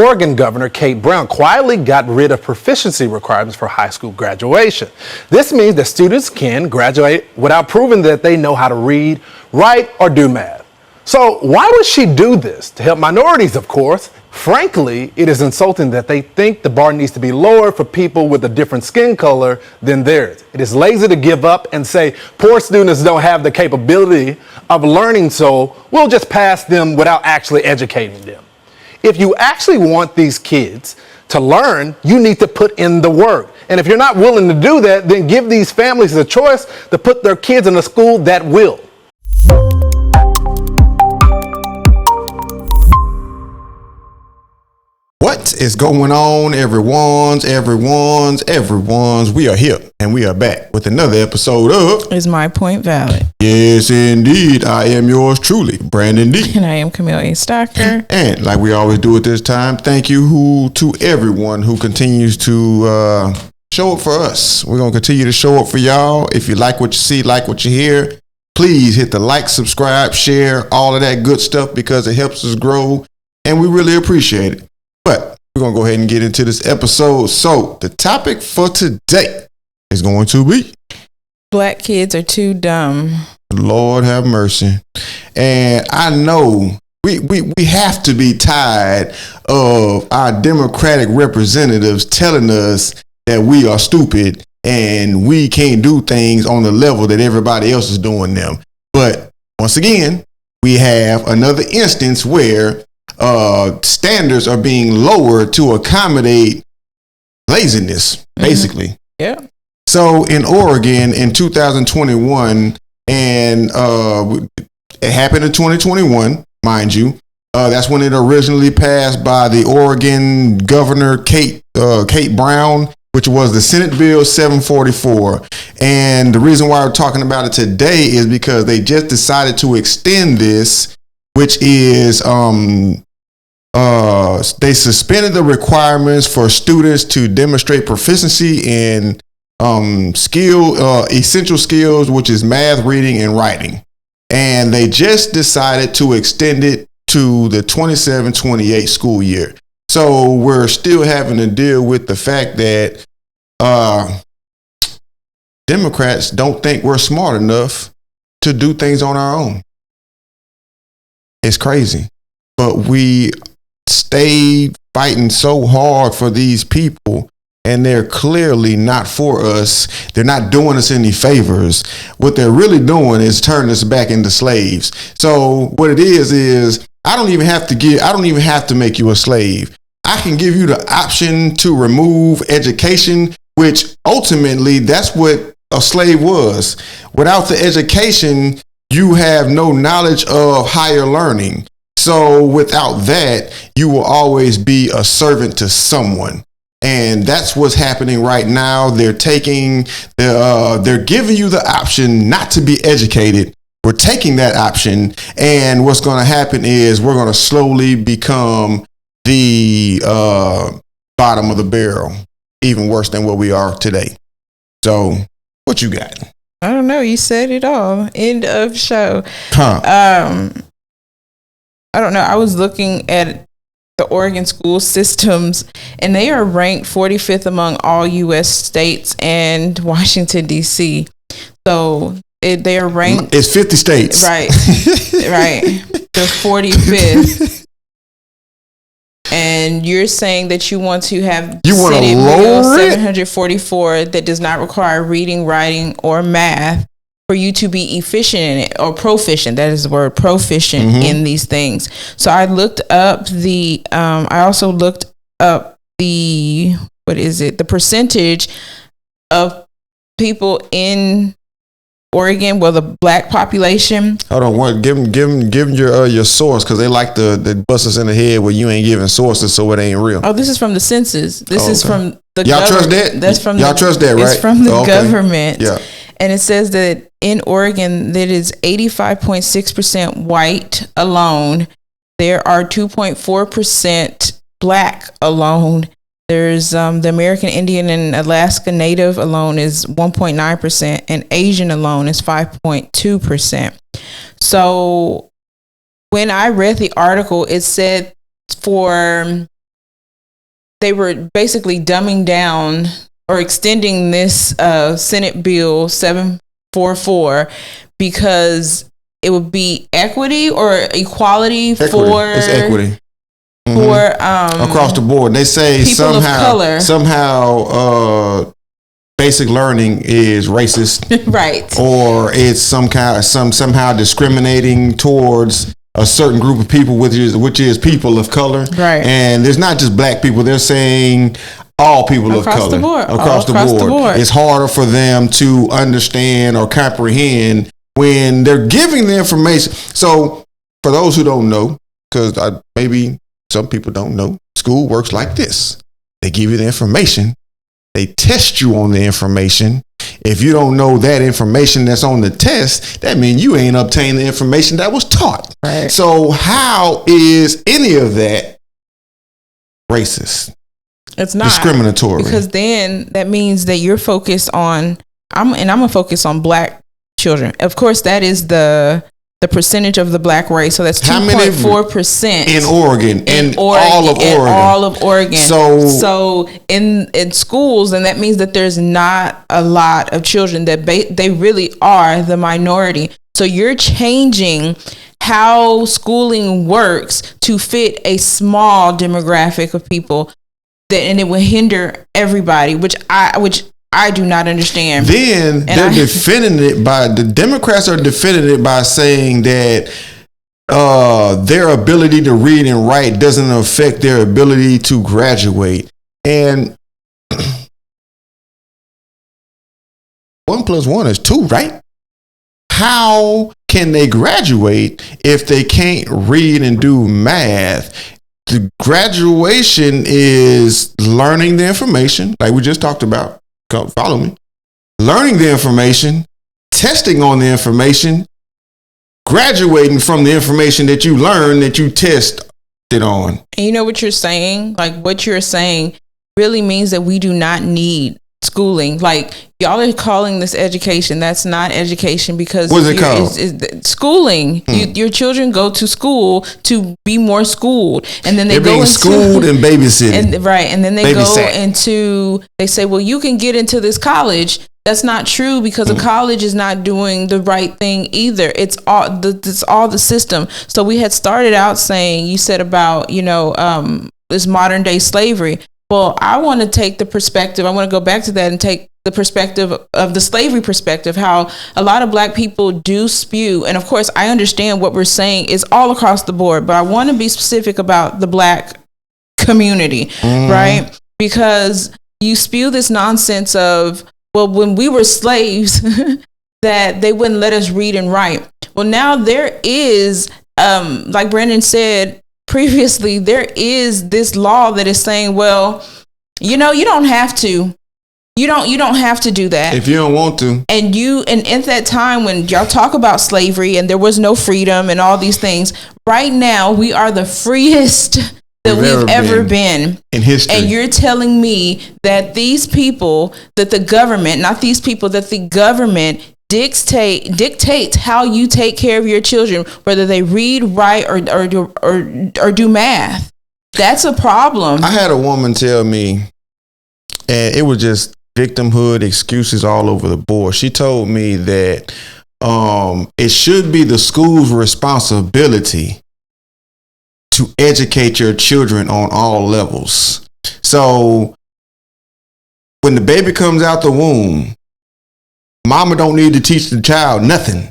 Oregon Governor Kate Brown quietly got rid of proficiency requirements for high school graduation. This means that students can graduate without proving that they know how to read, write, or do math. So why would she do this? To help minorities, of course. Frankly, it is insulting that they think the bar needs to be lower for people with a different skin color than theirs. It is lazy to give up and say poor students don't have the capability of learning, so we'll just pass them without actually educating them. If you actually want these kids to learn, you need to put in the work. And if you're not willing to do that, then give these families a choice to put their kids in a school that will. What is going on, everyone's? We are here and we are back with another episode of Is My Point Valid? Yes, indeed. I am yours truly, Brandon D. And I am Camille A. Stocker. And like we always do at this time, thank you to everyone who continues to show up for us. We're going to continue to show up for y'all. If you like what you see, like what you hear, please hit the like, subscribe, share, all of that good stuff because it helps us grow and we really appreciate it. But we're going to go ahead and get into this episode. So the topic for today is going to be Black kids are too dumb. Lord have mercy. And I know we have to be tired of our Democratic representatives telling us that we are stupid and we can't do things on the level that everybody else is doing them. But once again, we have another instance where standards are being lowered to accommodate laziness, basically. Yeah. So in Oregon in 2021, and it happened in 2021, mind you. That's when it originally passed by the Oregon Governor Kate Brown, which was the Senate Bill 744. And the reason why we're talking about it today is because they just decided to extend this, which is they suspended the requirements for students to demonstrate proficiency in essential skills, which is math, reading, and writing. And they just decided to extend it to the 27-28 school year. So we're still having to deal with the fact that Democrats don't think we're smart enough to do things on our own. It's crazy. But we stay fighting so hard for these people, and they're clearly not for us. They're not doing us any favors. What they're really doing is turning us back into slaves. So what it is I don't even have to make you a slave. I can give you the option to remove education, which ultimately that's what a slave was. Without the education, you have no knowledge of higher learning. So without that, you will always be a servant to someone. And that's what's happening right now. They're giving you the option not to be educated. We're taking that option. And what's going to happen is we're going to slowly become the bottom of the barrel, even worse than what we are today. So what you got? I don't know. You said it all. End of show. I don't know. I was looking at the Oregon school systems, and they are ranked 45th among all U.S. states and Washington, D.C. So they are ranked. It's 50 states. Right. Right. The 45th. And you're saying that you want to have Senate Bill 744 that does not require reading, writing, or math for you to be efficient in it, or proficient. That is the word, proficient in these things. So I looked up the percentage of people in Oregon, well, the black population. Hold on, give them your source, because they like to bust us in the head where you ain't giving sources, so it ain't real. Oh, this is from the census. This is from the y'all trust that? That's from y'all trust that, right? It's from the government. Yeah. And it says that in Oregon, that is 85.6% white alone. There are 2.4% black alone. There's the American Indian and Alaska Native alone is 1.9%, and Asian alone is 5.2%. So when I read the article, it said for they were basically dumbing down or extending this Senate Bill 744 because it would be equity or equality. For it's equity for across the board. They say people of color. somehow basic learning is racist, right? Or it's somehow discriminating towards a certain group of people, which is people of color, right? And there's not just black people. They're saying all people of color across the board. It's harder for them to understand or comprehend when they're giving the information. So for those who don't know, because maybe some people don't know, school works like this. They give you the information. They test you on the information. If you don't know that information that's on the test, that means you ain't obtained the information that was taught. Right. So how is any of that racist? It's not discriminatory, because then that means that you're focused on. I'm gonna focus on black children. Of course, that is the percentage of the black race. So that's 2.4% in Oregon, in all of Oregon. So in schools, and that means that there's not a lot of children that they really are the minority. So you're changing how schooling works to fit a small demographic of people, and it will hinder everybody, which I do not understand. Then they're defending it the Democrats are defending it by saying that their ability to read and write doesn't affect their ability to graduate. And 1 + 1 is 2, right? How can they graduate if they can't read and do math? The graduation is learning the information, like we just talked about. Follow me. Learning the information, testing on the information, graduating from the information that you learn that you tested on. And you know what you're saying? Like what you're saying really means that we do not need schooling. Like y'all are calling this education. That's not education because what's it called? It's schooling. Your children go to school to be more schooled, and then they're being schooled and babysitting. And then they go into. They say, well, you can get into this college. That's not true because a college is not doing the right thing either. It's all the system. So we had started out saying, you said about this modern day slavery. Well, I want to take the perspective. I want to go back to that and take the perspective of the slavery perspective, how a lot of black people do spew. And of course, I understand what we're saying is all across the board, but I want to be specific about the black community, right? Because you spew this nonsense of, well, when we were slaves, that they wouldn't let us read and write. Well, now there is, like Brandon said, previously, there is this law that is saying, well, you don't have to. You don't have to do that if you don't want to. And at that time when y'all talk about slavery and there was no freedom and all these things, right now we are the freest that we've ever been in history. And you're telling me that the government dictates how you take care of your children, whether they read, write, or do math. That's a problem. I had a woman tell me, and it was just victimhood excuses all over the board. She told me that it should be the school's responsibility to educate your children on all levels. So when the baby comes out the womb, mama don't need to teach the child nothing.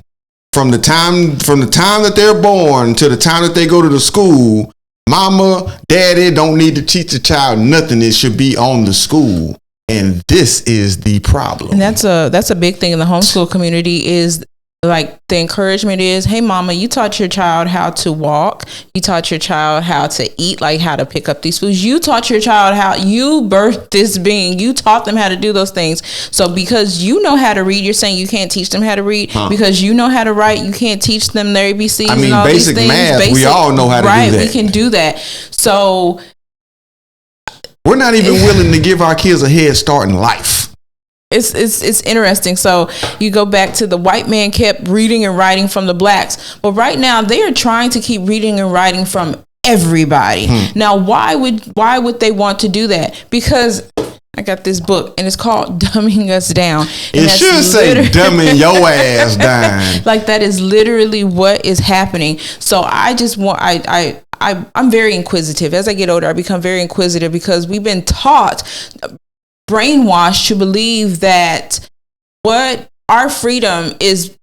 From the time that they're born to the time that they go to the school, mama, daddy don't need to teach the child nothing. It should be on the school. And this is the problem. And that's a big thing in the homeschool community is like the encouragement is, hey mama, you taught your child how to walk. You taught your child how to eat, like how to pick up these foods. You taught your child how you birthed this being. You taught them how to do those things. So because you know how to read, you're saying you can't teach them how to read. Because you know how to write, you can't teach them their ABCs. I mean, and all basic these things. Math, we all know how to do that. We can do that. So we're not even willing to give our kids a head start in life. It's interesting. So you go back to the white man kept reading and writing from the blacks. But right now they are trying to keep reading and writing from everybody. Now, why would they want to do that? Because I got this book and it's called Dumbing Us Down. And it should say dumbing your ass down. Like that is literally what is happening. So I just want, I'm very inquisitive. As I get older, I become very inquisitive because we've been taught, brainwashed to believe that what our freedom is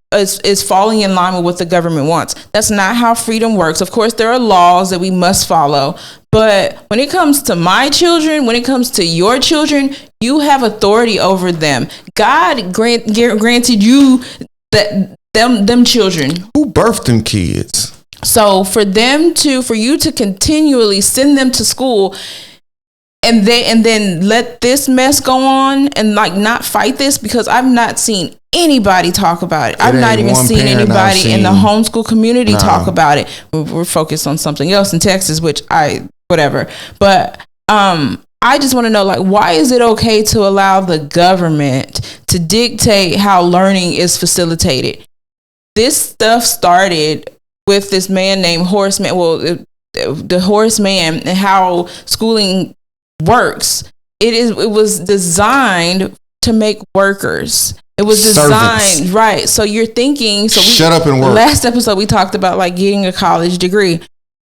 falling in line with what the government wants. That's not how freedom works. Of course, there are laws that we must follow. But when it comes to my children, when it comes to your children, you have authority over them. God granted you them children. Who birthed them kids? So for you to continually send them to school and then let this mess go on and like not fight this, because I've not seen anybody talk about it. I've not even seen anybody in the homeschool community talk about it. We're focused on something else in Texas, which whatever. But I just want to know, like, why is it okay to allow the government to dictate how learning is facilitated? This stuff started with this man named Horace Mann. Well, the Horace Mann, and how schooling works. It was designed to make workers. It was designed, servants. Right. So you're thinking, shut up and work. Last episode we talked about like getting a college degree.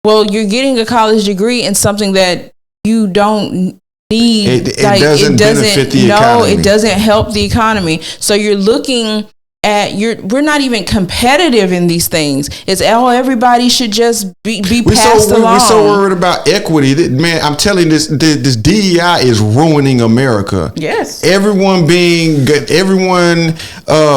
Well, you're getting a college degree in something that you don't need. It doesn't benefit the economy. No, it doesn't help the economy. So you're looking at we're not even competitive in these things. It's everybody should just be passed along. We're so worried about equity that, man, I'm telling you, this DEI is ruining America. Yes. Everyone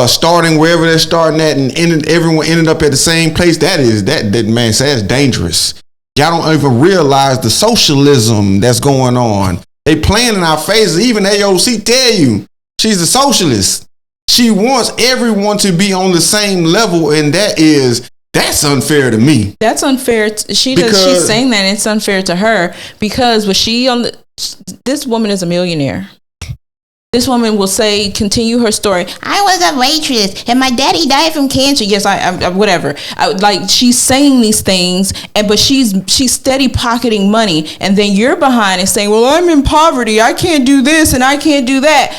starting wherever they're starting at, and everyone ended up at the same place. That man says that's dangerous. Y'all don't even realize the socialism that's going on. They playing in our faces. Even AOC tell you she's a socialist. She wants everyone to be on the same level, and that's unfair to me. That's unfair. She's saying that, and it's unfair to her because this woman is a millionaire. This woman will continue her story. I was a waitress and my daddy died from cancer. Yes, I whatever. Like, she's saying these things, but she's steady pocketing money, and then you're behind and saying, "Well, I'm in poverty. I can't do this and I can't do that."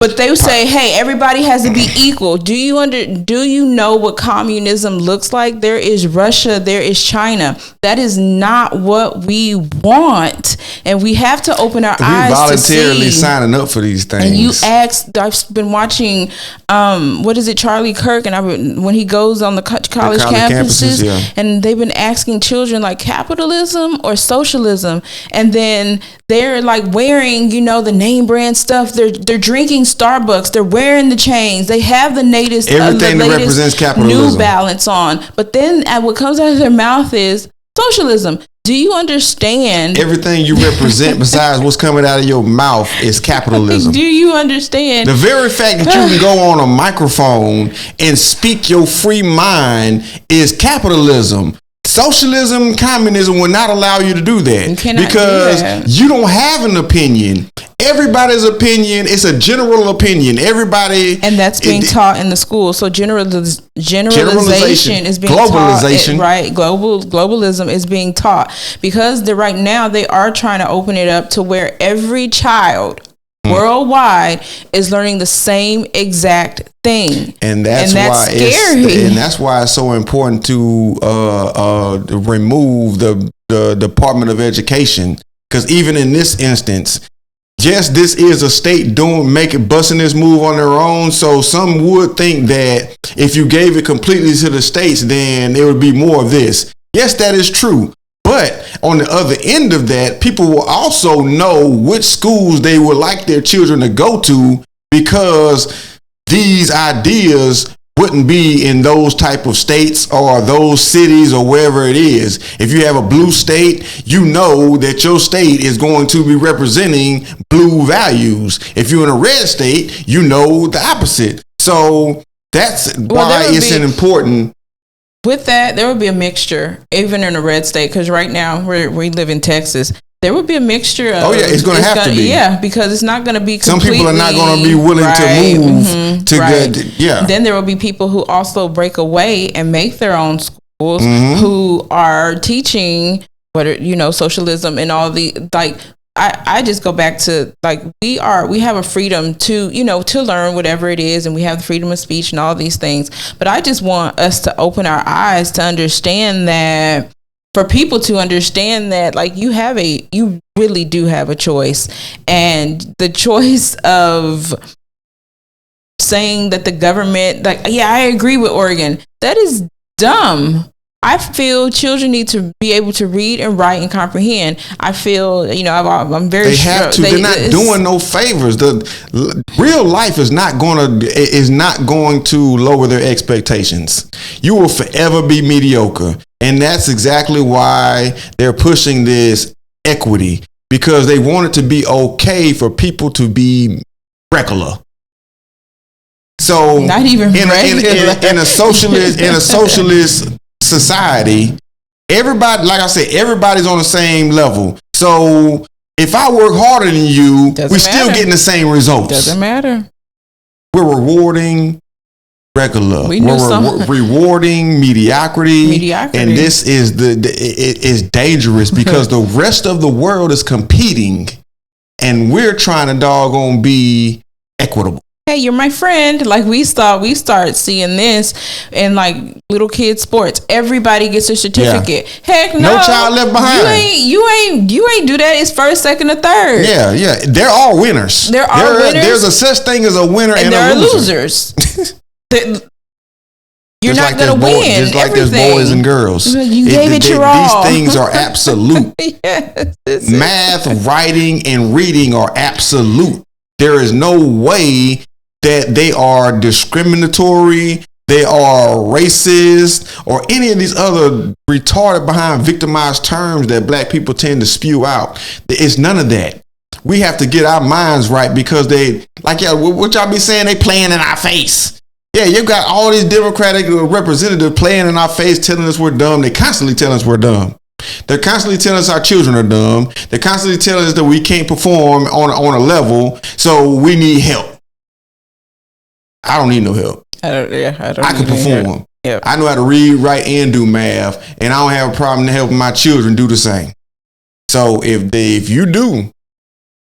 But they say, hey, everybody has to be equal. Do you know what communism looks like? There is Russia, there is China. That is not what we want. And we have to open our eyes to see. Voluntarily signing up for these things. And you asked, I've been watching, Charlie Kirk, and when he goes on the college campuses, and they've been asking children, like, capitalism or socialism? And then they're like wearing, the name brand stuff. They're drinking Starbucks. They're wearing the chains. They have the latest everything that represents capitalism, New Balance on. But then what comes out of their mouth is socialism. Do you understand? Everything you represent besides what's coming out of your mouth is capitalism. Do you understand? The very fact that you can go on a microphone and speak your free mind is capitalism. Socialism, communism will not allow you to do that because you don't have an opinion. Everybody's opinion is a general opinion. Everybody, and that's being taught in the school. So generalization is being globalization, taught, right? Globalism is being taught because right now they are trying to open it up to where every child worldwide is learning the same exact thing, and that's why scary. And that's why it's so important to remove the Department of Education, because even in this instance, yes, this is a state busting this move on their own. So some would think that if you gave it completely to the states, then there would be more of this. Yes, that is true. But on the other end of that, people will also know which schools they would like their children to go to, because these ideas wouldn't be in those type of states or those cities or wherever it is. If you have a blue state, you know that your state is going to be representing blue values. If you're in a red state, you know the opposite. So that's why it's important. With that, there would be a mixture, even in a red state, because right now we live in Texas. There would be a mixture of... Oh, yeah, it's going to have to be. Yeah, because it's not going to be completely... Some people are not going to be willing to move to good... Yeah. Then there will be people who also break away and make their own schools who are teaching socialism and all the I just go back to we have a freedom to to learn whatever it is, and we have the freedom of speech and all these things. But I just want us to open our eyes to understand that, for people to understand that you really do have a choice, and the choice of saying that the government, I agree with Oregon, that is dumb. I feel children need to be able to read and write and comprehend. I feel, I'm very sure. They have to. They're not doing no favors. The real life is not going to lower their expectations. You will forever be mediocre. And that's exactly why they're pushing this equity, because they want it to be okay for people to be regular. So not even in a socialist society, everybody, like I said, everybody's on the same level. So if I work harder than you, we're still getting the same results. Doesn't matter. We're rewarding regular. We're rewarding mediocrity. And this is it is dangerous, because the rest of the world is competing, and we're trying to doggone be equitable. Hey, you're my friend. We start seeing this in little kid sports. Everybody gets a certificate. Yeah. Heck no. No child left behind. You ain't do that. It's first, second, or third. Yeah. There are winners. There's a such thing as a winner and there a are losers. You're just not going to win. Just like there's boys and girls. You gave it your all. These things are absolute. Yes, math, writing, and reading are absolute. There is no way that they are discriminatory, they are racist, or any of these other retarded behind victimized terms that black people tend to spew out. It's none of that. We have to get our minds right, because they, what y'all be saying, they playing in our face. Yeah, you got all these Democratic representatives playing in our face, telling us we're dumb. They constantly tell us we're dumb. They're constantly telling us our children are dumb. They're constantly telling us that we can't perform on a level, so we need help. I don't need no help. I can perform. Yep. I know how to read, write, and do math, and I don't have a problem helping my children do the same. So if you do,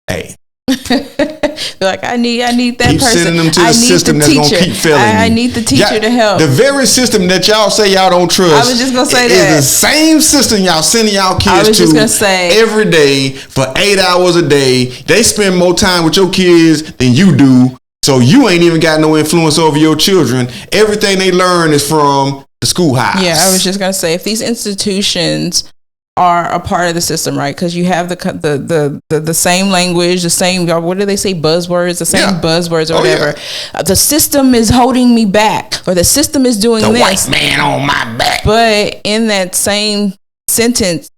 hey. I need that keep person. Sending them to the system that's going to keep failing I need the teacher to help. The very system that y'all say y'all don't trust. I was just going to say that. Is the same system y'all sending y'all kids to every day for 8 hours a day. They spend more time with your kids than you do. So you ain't even got no influence over your children. Everything they learn is from the schoolhouse. Yeah, I was just going to say, if these institutions are a part of the system, right? Because you have the same language, the same, what do they say, buzzwords, the same buzzwords or whatever. Yeah. The system is holding me back, or the system is doing the this. white man on my back. But in that same sentence,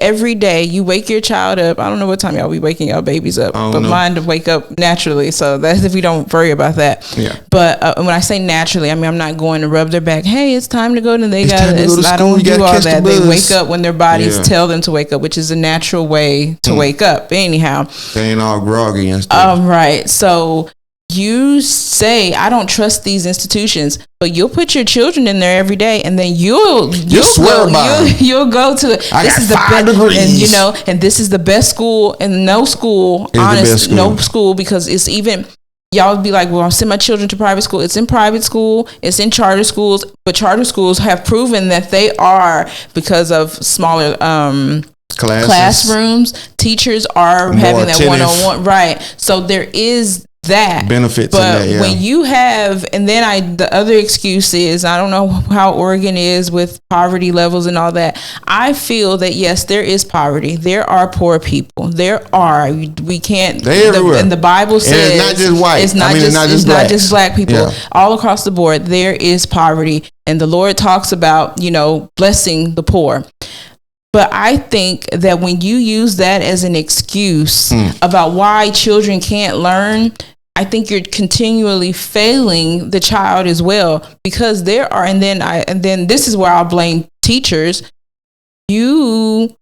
every day you wake your child up. I don't know what time y'all be waking y'all babies up, but mine to wake up naturally. So that's if we don't worry about that. Yeah. But when I say naturally, I mean I'm not going to rub their back. Hey, it's time to go. And I don't do all that. They wake up when their bodies tell them to wake up, which is a natural way to wake up. Anyhow, they ain't all groggy and stuff. Right. So you say, I don't trust these institutions, but you'll put your children in there every day, and then you'll swear by them. You'll go to this is the best, and and this is the best school, and no school, no school, because it's even. Y'all be like, well, I'll send my children to private school. It's in private school. It's in charter schools, but charter schools have proven that they are, because of smaller classrooms. Teachers are more having that one-on-one, right? So there is that benefits, but when you have, and then the other excuse is, I don't know how Oregon is with poverty levels and all that. I feel that yes, there is poverty. There are poor people. We can't. They're everywhere. And the Bible says and it's not just white. It's not just black people. Yeah. All across the board, there is poverty, and the Lord talks about blessing the poor. But I think that when you use that as an excuse about why children can't learn, I think you're continually failing the child as well, because there are, and then this is where I'll blame teachers. You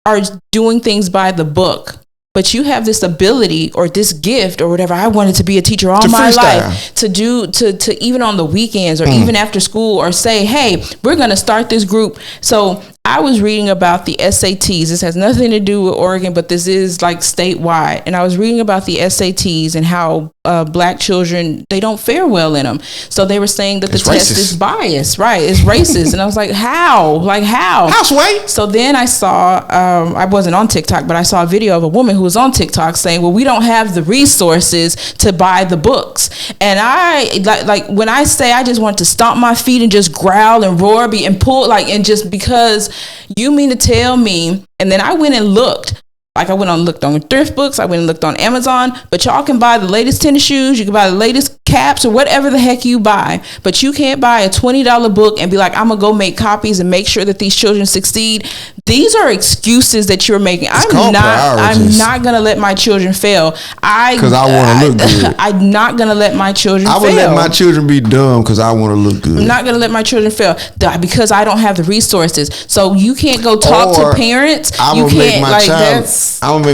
are doing things by the book. but you have this ability or this gift or whatever. I wanted to be a teacher all my life, to even on the weekends or even after school, or say, hey, we're going to start this group. So I was reading about the SATs. This has nothing to do with Oregon, but this is like statewide. And I was reading about the SATs and how Black children, they don't fare well in them. So they were saying that the test is biased, right? It's racist. And I was like, how? Like, how? Houseway. So then I saw, I wasn't on TikTok, but I saw a video of a woman who was on TikTok saying, well, we don't have the resources to buy the books. And I, like when I say I just want to stomp my feet and just growl and roar and pull, like, and just because you mean to tell me, and then I went and looked. Like I went and looked on thrift books. I went and looked on Amazon, but y'all can buy the latest tennis shoes. You can buy the latest caps or whatever the heck you buy, but you can't buy a $20 book and be like, I'm going to go make copies and make sure that these children succeed. These are excuses that you're making. I'm not going to let my children fail. Because I want to look good. I'm not going to let my children fail. I would let my children be dumb because I want to look good. I'm not going to let my children fail because I don't have the resources. So you can't go talk to parents. I'm going to make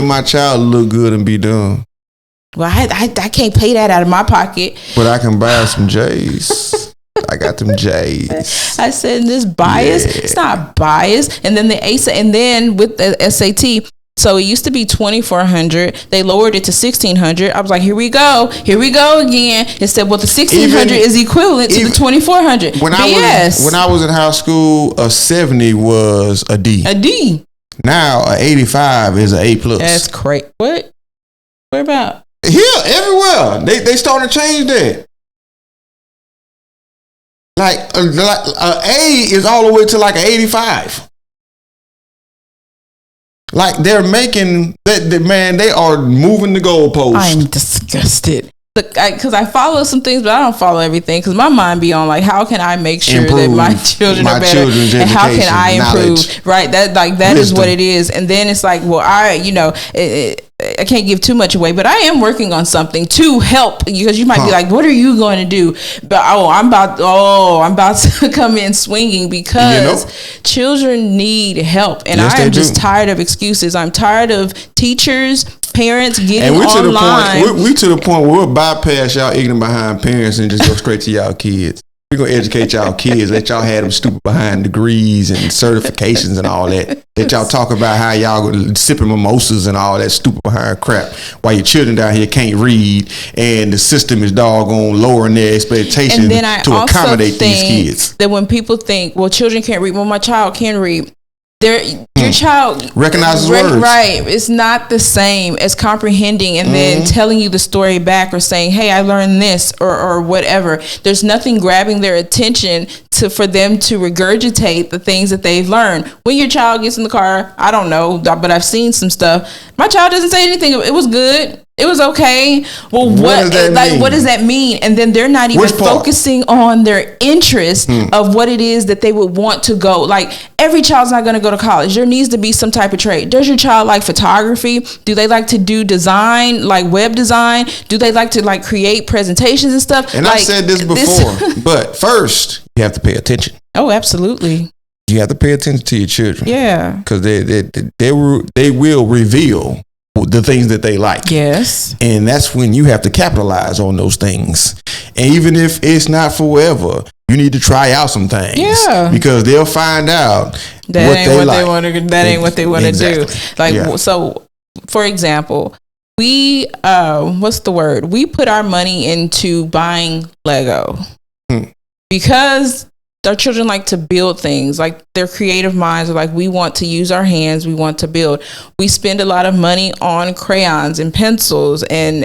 my child look good and be dumb. Well, I can't pay that out of my pocket. But I can buy some J's. I got them J's. I said, this bias? Yeah. It's not bias. And then the ASA, and then with the SAT, so it used to be $2,400. They lowered it to $1,600. I was like, here we go again. It said, well, the $1,600 is equivalent to the $2,400. When I was in high school, a 70 was a D. A D. Now a 85 is an A+. That's crazy. What? Where about? Here, everywhere. They starting to change that. Like A is all the way to like an 85. Like they're making that, man. They are moving the goalpost. I'm disgusted. Because I follow some things, but I don't follow everything. Because my mind be on like, how can I make sure that my children are better, and how can I improve? Right, that is what it is. And then it's like, well, I can't give too much away, but I am working on something to help, because you might be like, what are you going to do? But I'm about to come in swinging, because children need help, and I am just tired of excuses. I'm tired of teachers, parents getting online. We to the point where we'll bypass y'all ignorant behind parents and just go straight to y'all kids. We're going to educate y'all kids, let y'all have them stupid behind degrees and certifications and all that. Let y'all talk about how y'all sipping mimosas and all that stupid behind crap while your children down here can't read, and the system is doggone lowering their expectations to accommodate these kids. That when people think, well, children can't read, well, my child can read. Your child recognizes words. Right. It's not the same as comprehending and then telling you the story back, or saying, hey, I learned this or whatever. There's nothing grabbing their attention for them to regurgitate the things that they've learned. When your child gets in the car, I don't know, but I've seen some stuff. My child doesn't say anything. It was good. It was okay. Well, what does that mean? And then they're not even focusing on their interest of what it is that they would want to go. Like, every child's not going to go to college. There needs to be some type of trade. Does your child like photography? Do they like to do design, like web design? Do they like to like create presentations and stuff? And I said this before, but first you have to pay attention. Oh, absolutely. You have to pay attention to your children. Yeah. Because they will reveal the things that they like. Yes. And that's when you have to capitalize on those things. And even if it's not forever, you need to try out some things. Yeah. Because they'll find out that ain't what they want to do. Like, so for example, we put our money into buying Lego because our children like to build things. Like, their creative minds are like, we want to use our hands, we want to build. We spend a lot of money on crayons and pencils and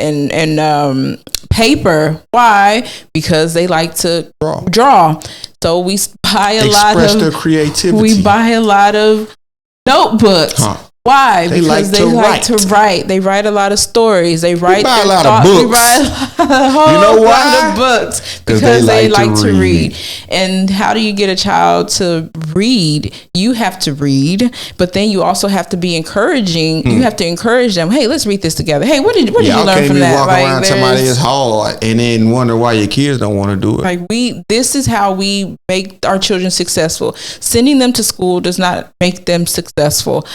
paper. Why? Because they like to draw. So we buy express their creativity. We buy a lot of notebooks. Why? Because they like to write. They write a lot of stories. They write a lot of books. We write a whole lot of books because they like to read. And how do you get a child to read? You have to read, but then you also have to be encouraging. You have to encourage them. Hey, let's read this together. Hey, what did you learn from that? Walk around somebody is hard and then wonder why your kids don't want to do it. Like, this is how we make our children successful. Sending them to school does not make them successful.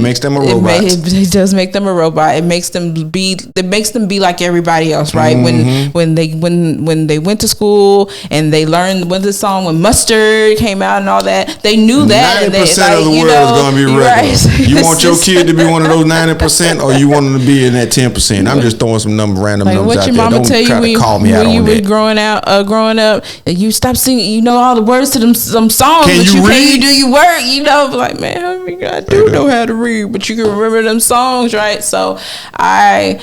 makes them a robot. It does make them a robot. It makes them be like everybody else, right? When they went to school and they learned when the song when Mustard came out and all that, they knew that 90% of the world is going to be regular. Right. You want your kid to be one of those 90%, or you want them to be in that 10%? I'm just throwing some random numbers out there. Don't try to call me out on that. When you were growing up, you stop singing. You know all the words to some songs, but you can't do your work. You know, like, man, I do know how to read, but you can remember them songs, right? So I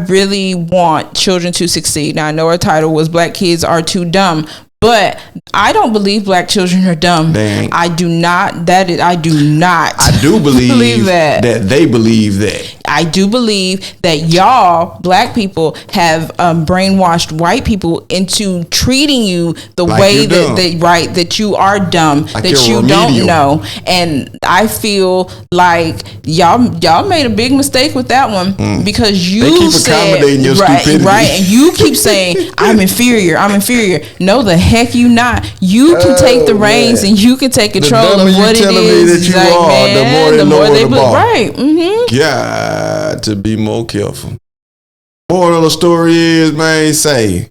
really want children to succeed. Now I know our title was Black Kids Are Too Dumb, but I don't believe black children are dumb. I do not. I do believe that they believe that. I do believe that y'all, black people, have brainwashed white people into treating you the way that you are dumb, like that you don't know. And I feel like y'all made a big mistake with that one because you keep accommodating your stupidity. Right, and you keep saying I'm inferior. No, the heck you not. You can take the reins and you can take control of what it is. The more they believe. Right. Mm-hmm. Got to be more careful. Moral of the story is, man, say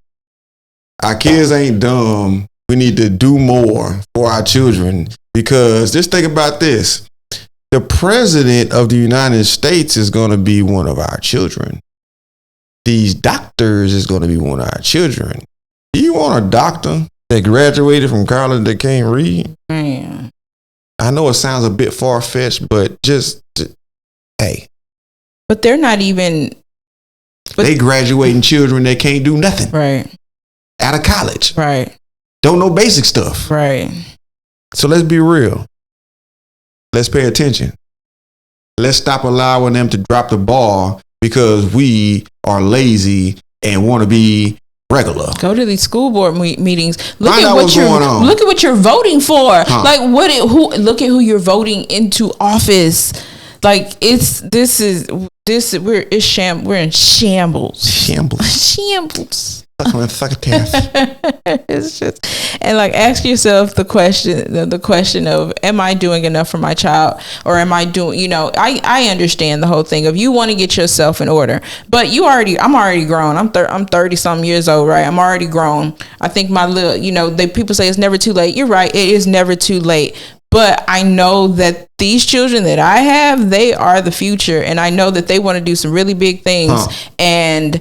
our kids ain't dumb. We need to do more for our children, because just think about this. The president of the United States is going to be one of our children. These doctors is going to be one of our children. Do you want a doctor that graduated from college that can't read? Man. I know it sounds a bit far-fetched, but hey. But they're not even... they graduating children that can't do nothing. Right. Out of college. Right. Don't know basic stuff. Right. So let's be real. Let's pay attention. Let's stop allowing them to drop the ball because we are lazy and want to be regular. Go to these school board meetings. Find out what's going on. Look at what you're voting for. Like look at who you're voting into office. Like we're in shambles. Shambles. It's just, and like, ask yourself the question of, am I doing enough for my child, or am I doing, I understand the whole thing of you want to get yourself in order, but I'm already grown. I'm 30 some years old, right? I'm already grown. I think my little, people say it's never too late. You're right. It is never too late. But I know that these children that I have, they are the future, and I know that they want to do some really big things, and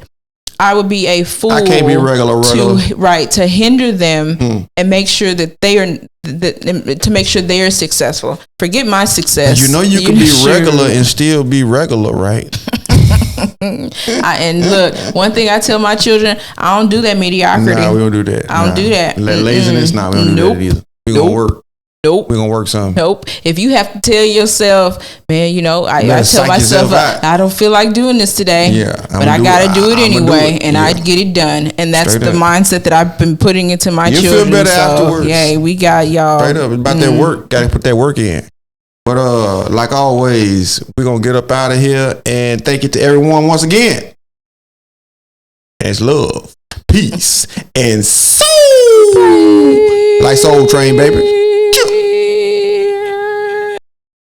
I would be a fool. I can't be regular. To hinder them and make sure that to make sure they are successful. Forget my success. You can be regular and still be regular, right? And look, one thing I tell my children, I don't do that mediocrity. No, we don't do that. I don't do that. Laziness, we don't do that either. We gonna work. Nope. We're going to work some. Nope. If you have to tell yourself, man, I tell myself, I don't feel like doing this today, but I got to do it anyway, and I get it done. And that's the mindset that I've been putting into my children. You feel better afterwards. Yeah, we got y'all. Straight up. It's about that work. Got to put that work in. But like always, we're going to get up out of here, and thank you to everyone once again. It's love, peace, and soul. Like Soul Train, baby.